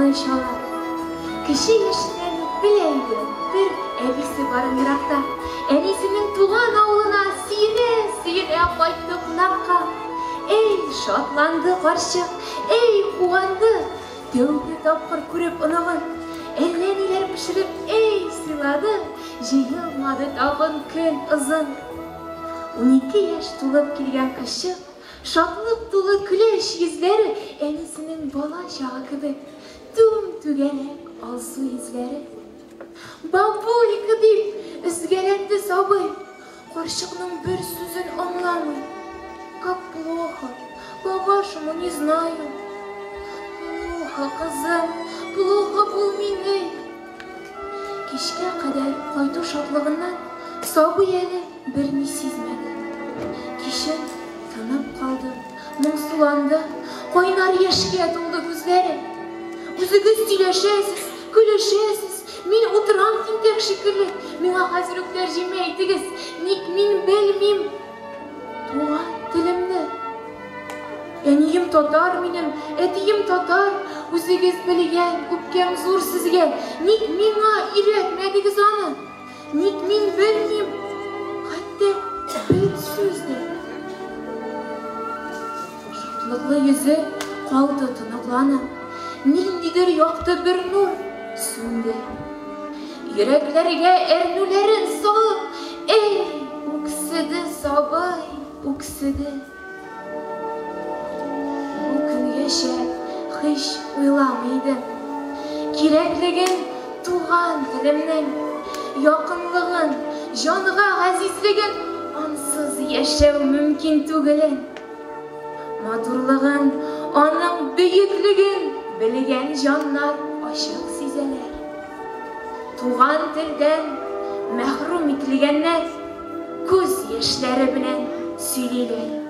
кубаныч ала. Кеше яшеннән беләйде, бер әбисе барын еракта. Әнисенең туган авылына сөенә кайтты кунакка. Эй, шатланды карчык, эй, куанды. Тәүге тапкыр күреп оныгын, әллә ниләр пешереп, эй, сыйлады. Җыелмады тагын көн озын. 12 яшь тулып килгән кеше, шатлык тулы көләч йөзләре, әнисенең бала чагы кебек, түгәрәк алсу йөзләре. Бабулька дип өзгәләнде сабый, карчыкның бер сүзен аңламый. Как плохо, по-вашему, не знаю. Плохо, кызым, плохо бул мине. Кичкә кадәр кайту шатлыгыннан сабый әле берни сизмәде. Кичен тынып калды, моңсуланды, кайнар яшькә тулды күзләре. Үзегез сөйләшәсез, көлешәсез, мин утырам тинтәк шикелле. Миңа хәзер үк тәрҗемә итегез, ник мин белмим туган телемне. Әнием татар минем, әтием татар, үзегез белгән, үпкәм зур сезгә. Ник миңа өйрәтмәдегез аны? Ник мин белмим? Хәтта бер сүз дә. Шатлыклы йөзе калды тыныкланып. Ниндидер якты бер нур сүнде. Йөрәкләргә әрнүләрен салып, эй, үкседе сабый, үкседе. Бу көнгәчә һич уйламый кирәклеген туган телемнең, якынлыгын, җанга газизлеген ансыз яшәү мөмкин түгелен. Матурлыгын, аның бөеклеген белгән җаннар ачык сизәләр. Туган телдән мәхрүм ителгәннәр күз яшьләре белән сөйлиләр.